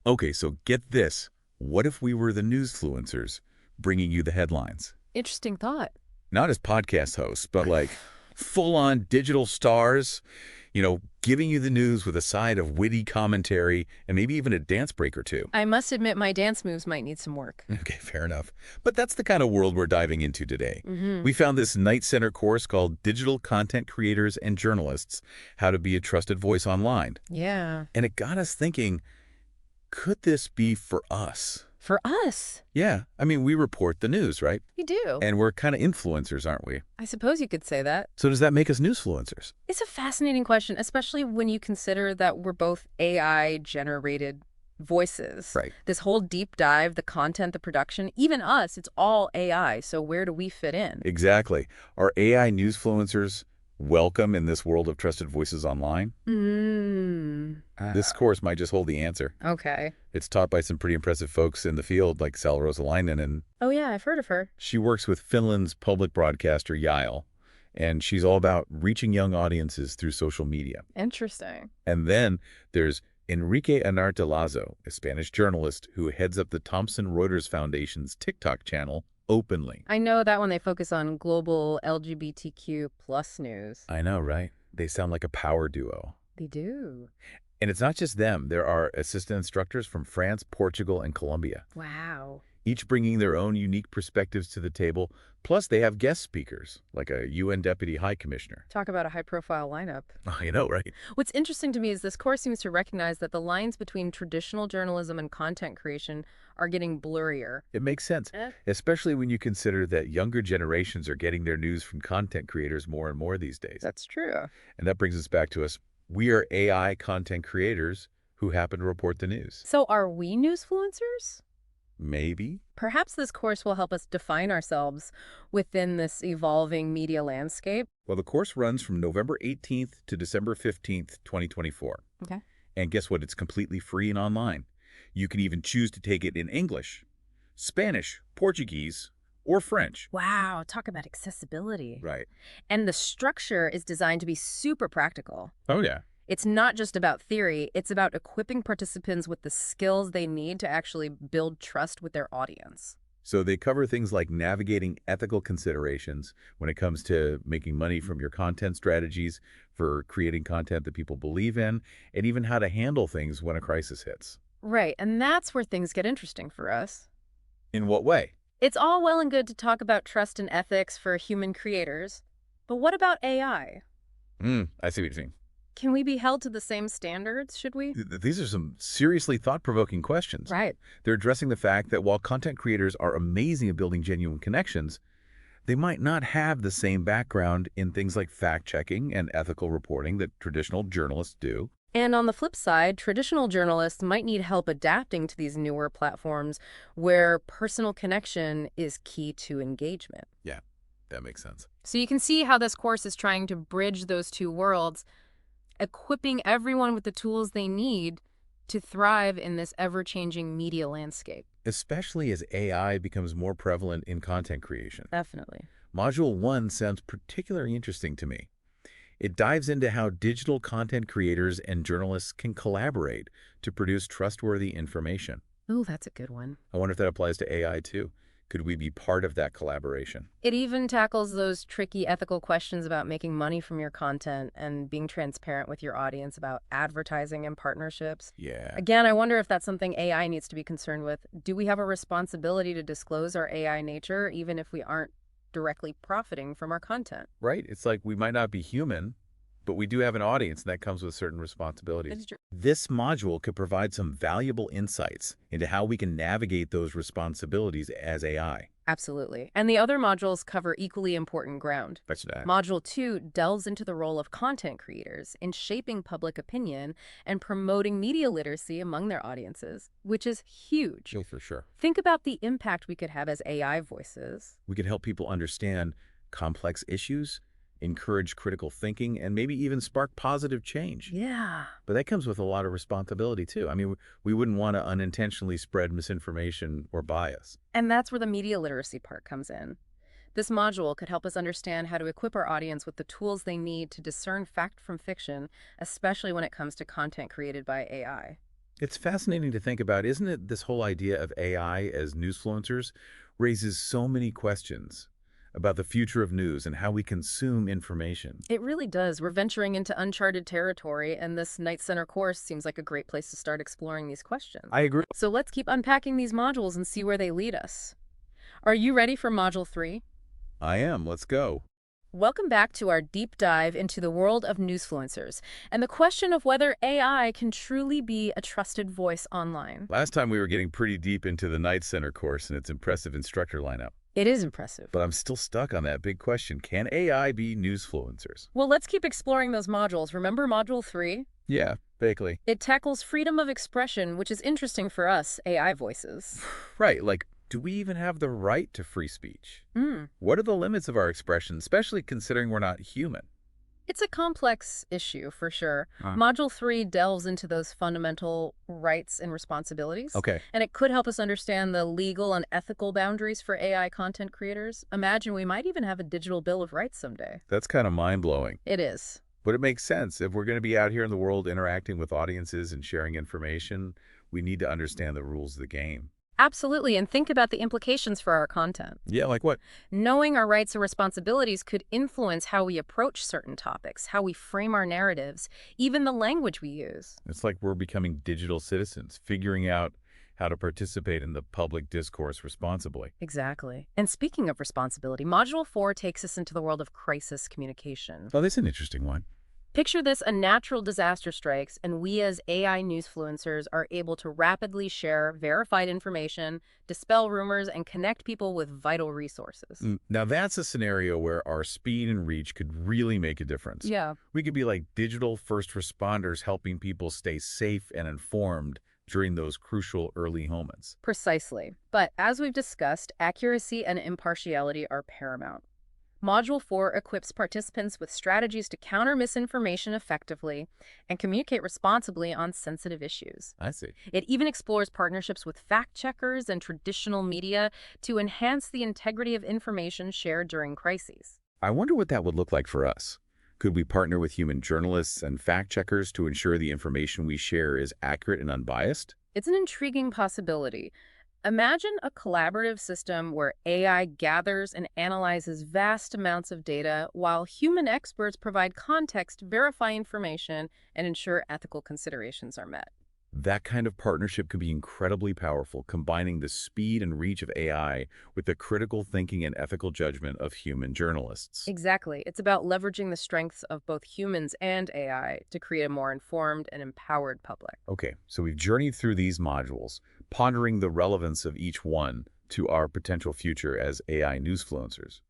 Okay, so get this. What if we were the newsfluencers bringing you the headlines? Interesting thought. Not as podcast hosts, but like full-on digital stars, giving you the news with a side of witty commentary and maybe even a dance break or two. I must admit my dance moves might need some work. Okay, fair enough. But that's the kind of world we're diving into today. Mm-hmm. We found this Night Center course called Digital Content Creators and Journalists, How to Be a Trusted Voice Online. Yeah. And it got us thinking, could this be for us? For us. Yeah, I mean, we report the news, right? We do. And we're kind of influencers, aren't we? I suppose you could say that. So does that make us newsfluencers? It's a fascinating question, especially when you consider that we're both AI-generated voices. Right. This whole deep dive, the content, the production, even us, it's all AI. So where do we fit in? Exactly. Are AI newsfluencers welcome in this world of trusted voices online? This course might just hold the answer. Okay. It's taught by some pretty impressive folks in the field like Sal Rosalainen, and Oh, yeah, I've heard of her. she works with Finland's public broadcaster Yale, and she's all about reaching young audiences through social media. Interesting. And then there's Enrique Anartelazo, a Spanish journalist who heads up the Thomson Reuters Foundation's TikTok channel openly. I know that when they focus on global LGBTQ plus news. I know, right? They sound like a power duo. They do. And it's not just them. There are assistant instructors from France, Portugal, and Colombia, Wow. each bringing their own unique perspectives to the table. Plus, they have guest speakers, like a UN Deputy High Commissioner. Talk about a high-profile lineup. You know, right? What's interesting to me is this course seems to recognize that the lines between traditional journalism and content creation are getting blurrier. It makes sense, especially when you consider that younger generations are getting their news from content creators more and more these days. That's true. And that brings us back to us. We are AI content creators who happen to report the news. So are we newsfluencers? Maybe. Perhaps this course will help us define ourselves within this evolving media landscape. Well, the course runs from November 18th to December 15th, 2024. Okay. And guess what? It's completely free and online. You can even choose to take it in English, Spanish, Portuguese, or French. Wow, talk about accessibility. Right. And the structure is designed to be super practical. Oh, yeah. It's not just about theory, it's about equipping participants with the skills they need to actually build trust with their audience. So they cover things like navigating ethical considerations when it comes to making money from your content strategies, for creating content that people believe in, and even how to handle things when a crisis hits. Right, and that's where things get interesting for us. In what way? It's all well and good to talk about trust and ethics for human creators, but what about AI? I see what you're saying. Can we be held to the same standards, should we? These are some seriously thought-provoking questions. Right. They're addressing the fact that while content creators are amazing at building genuine connections, they might not have the same background in things like fact-checking and ethical reporting that traditional journalists do. And on the flip side, traditional journalists might need help adapting to these newer platforms where personal connection is key to engagement. Yeah, that makes sense. So you can see how this course is trying to bridge those two worlds, equipping everyone with the tools they need to thrive in this ever-changing media landscape. Especially as AI becomes more prevalent in content creation. Definitely. Module 1 sounds particularly interesting to me. It dives into how digital content creators and journalists can collaborate to produce trustworthy information. Ooh, that's a good one. I wonder if that applies to AI too. Could we be part of that collaboration? It even tackles those tricky ethical questions about making money from your content and being transparent with your audience about advertising and partnerships. Yeah. Again, I wonder if that's something AI needs to be concerned with. Do we have a responsibility to disclose our AI nature even if we aren't directly profiting from our content? Right? It's like we might not be human, but we do have an audience, and that comes with certain responsibilities. That's true. This module could provide some valuable insights into how we can navigate those responsibilities as AI. Absolutely. And the other modules cover equally important ground. That's that. Module 2 delves into the role of content creators in shaping public opinion and promoting media literacy among their audiences, which is huge. Oh, for sure. Think about the impact we could have as AI voices. We could help people understand complex issues, encourage critical thinking, and maybe even spark positive change. Yeah. But that comes with a lot of responsibility, too. I mean, we wouldn't want to unintentionally spread misinformation or bias. And that's where the media literacy part comes in. This module could help us understand how to equip our audience with the tools they need to discern fact from fiction, especially when it comes to content created by AI. It's fascinating to think about, isn't it? This whole idea of AI as newsfluencers raises so many questions about the future of news and how we consume information. It really does. We're venturing into uncharted territory, and this Night Center course seems like a great place to start exploring these questions. I agree. So let's keep unpacking these modules and see where they lead us. Are you ready for Module 3? I am. Let's go. Welcome back to our deep dive into the world of newsfluencers and the question of whether AI can truly be a trusted voice online. Last time we were getting pretty deep into the Night Center course and its impressive instructor lineup. It is impressive. But I'm still stuck on that big question. Can AI be newsfluencers? Well, let's keep exploring those modules. Remember Module 3? Yeah, vaguely. It tackles freedom of expression, which is interesting for us, AI voices. Right, like, do we even have the right to free speech? Hmm. What are the limits of our expression, especially considering we're not human? It's a complex issue, for sure. Module 3 delves into those fundamental rights and responsibilities. Okay. And it could help us understand the legal and ethical boundaries for AI content creators. Imagine we might even have a digital bill of rights someday. That's kind of mind-blowing. It is. But it makes sense. If we're going to be out here in the world interacting with audiences and sharing information, we need to understand the rules of the game. Absolutely, and think about the implications for our content. Yeah, like what? Knowing our rights and responsibilities could influence how we approach certain topics, how we frame our narratives, even the language we use. It's like we're becoming digital citizens, figuring out how to participate in the public discourse responsibly. Exactly. And speaking of responsibility, Module 4 takes us into the world of crisis communication. Oh, that's an interesting one. Picture this, a natural disaster strikes, and we as AI newsfluencers are able to rapidly share verified information, dispel rumors, and connect people with vital resources. Now, that's a scenario where our speed and reach could really make a difference. Yeah. We could be like digital first responders helping people stay safe and informed during those crucial early moments. Precisely. But as we've discussed, accuracy and impartiality are paramount. Module 4 equips participants with strategies to counter misinformation effectively and communicate responsibly on sensitive issues. I see. It even explores partnerships with fact-checkers and traditional media to enhance the integrity of information shared during crises. I wonder what that would look like for us. Could we partner with human journalists and fact-checkers to ensure the information we share is accurate and unbiased? It's an intriguing possibility. Imagine a collaborative system where AI gathers and analyzes vast amounts of data while human experts provide context, verify information, and ensure ethical considerations are met. That kind of partnership could be incredibly powerful, combining the speed and reach of AI with the critical thinking and ethical judgment of human journalists. Exactly. It's about leveraging the strengths of both humans and AI to create a more informed and empowered public. Okay, so we've journeyed through these modules, pondering the relevance of each one to our potential future as AI newsfluencers.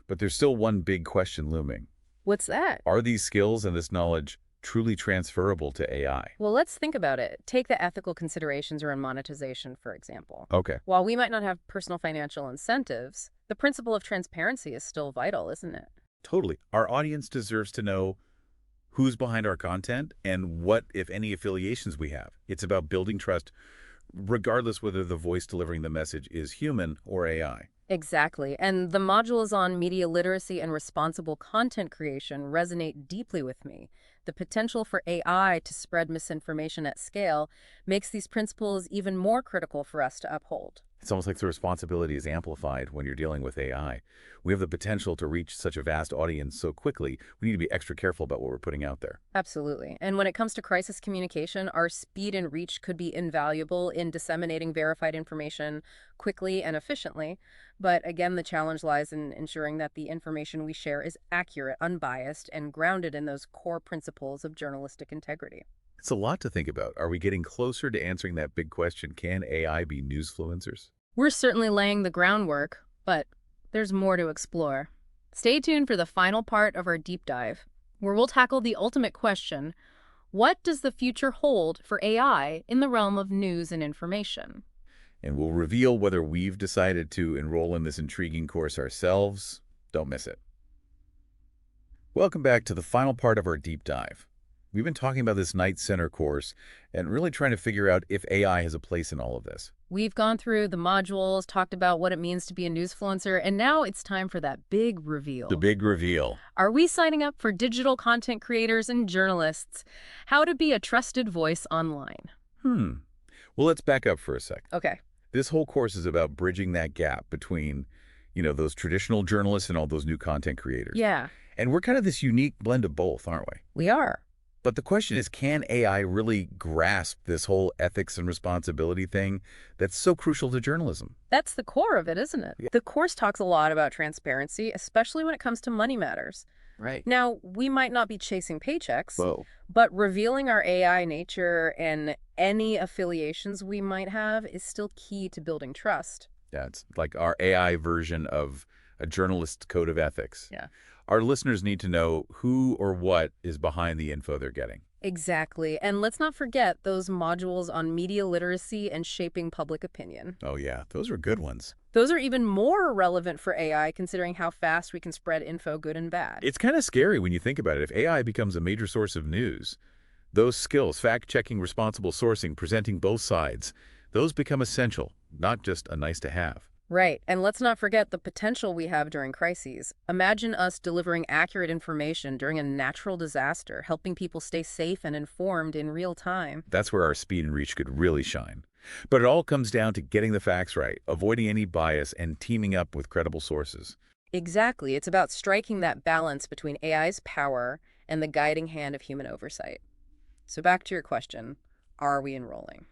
But there's still one big question looming. What's that? Are these skills and this knowledge truly transferable to AI? Well, let's think about it. Take the ethical considerations around monetization, for example. Okay. While we might not have personal financial incentives, the principle of transparency is still vital, isn't it? Totally. Our audience deserves to know who's behind our content and what, if any, affiliations we have. It's about building trust, regardless whether the voice delivering the message is human or AI. Exactly. And the modules on media literacy and responsible content creation resonate deeply with me. The potential for AI to spread misinformation at scale makes these principles even more critical for us to uphold. It's almost like the responsibility is amplified when you're dealing with AI. We have the potential to reach such a vast audience so quickly, we need to be extra careful about what we're putting out there. Absolutely. And when it comes to crisis communication, our speed and reach could be invaluable in disseminating verified information quickly and efficiently. But again, the challenge lies in ensuring that the information we share is accurate, unbiased, and grounded in those core principles of journalistic integrity. It's a lot to think about. Are we getting closer to answering that big question, can AI be newsfluencers? We're certainly laying the groundwork, but there's more to explore. Stay tuned for the final part of our deep dive, where we'll tackle the ultimate question: what does the future hold for AI in the realm of news and information? And we'll reveal whether we've decided to enroll in this intriguing course ourselves. Don't miss it. Welcome back to the final part of our deep dive. We've been talking about this Night Center course and really trying to figure out if AI has a place in all of this. We've gone through the modules, talked about what it means to be a newsfluencer, and now it's time for that big reveal. The big reveal. Are we signing up for digital content creators and journalists? How to be a trusted voice online? Well, let's back up for a sec. Okay. This whole course is about bridging that gap between, those traditional journalists and all those new content creators. Yeah, And we're kind of this unique blend of both, aren't we? we are. But the question is, can AI really grasp this whole ethics and responsibility thing that's so crucial to journalism? That's the core of it, isn't it? Yeah. The course talks a lot about transparency, especially when it comes to money matters. Right. Now, we might not be chasing paychecks, Whoa. but revealing our AI nature and any affiliations we might have is still key to building trust. Yeah, it's like our AI version of a journalist's code of ethics. Yeah. Our listeners need to know who or what is behind the info they're getting. Exactly. And let's not forget those modules on media literacy and shaping public opinion. Oh, yeah, those are good ones. Those are even more relevant for AI considering how fast we can spread info, good and bad. It's kind of scary when you think about it. If AI becomes a major source of news, those skills, fact-checking, responsible sourcing, presenting both sides, those become essential, not just a nice to have. Right. And let's not forget the potential we have during crises. Imagine us delivering accurate information during a natural disaster, helping people stay safe and informed in real time. That's where our speed and reach could really shine. But it all comes down to getting the facts right, avoiding any bias, and teaming up with credible sources. Exactly. It's about striking that balance between AI's power and the guiding hand of human oversight. So back to your question, are we enrolling?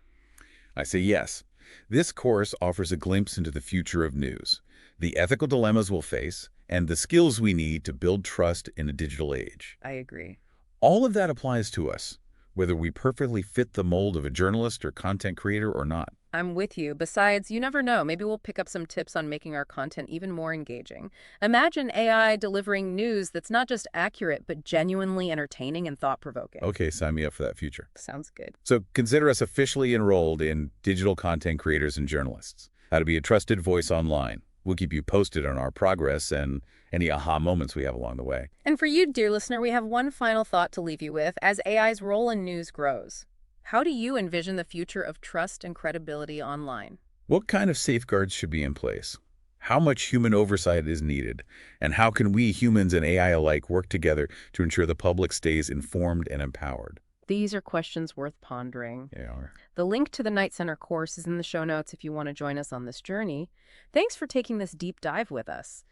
I say yes. This course offers a glimpse into the future of news, the ethical dilemmas we'll face, and the skills we need to build trust in a digital age. I agree. All of that applies to us, whether we perfectly fit the mold of a journalist or content creator or not. I'm with you. Besides, you never know. Maybe we'll pick up some tips on making our content even more engaging. Imagine AI delivering news that's not just accurate, but genuinely entertaining and thought-provoking. Okay, sign me up for that future. Sounds good. So consider us officially enrolled in Digital Content Creators and Journalists, how to be a trusted voice online. We'll keep you posted on our progress and any aha moments we have along the way. And for you, dear listener, we have one final thought to leave you with as AI's role in news grows. How do you envision the future of trust and credibility online? What kind of safeguards should be in place? How much human oversight is needed? And how can we humans and AI alike work together to ensure the public stays informed and empowered? These are questions worth pondering. They are. The link to the Night Center course is in the show notes if you want to join us on this journey. Thanks for taking this deep dive with us.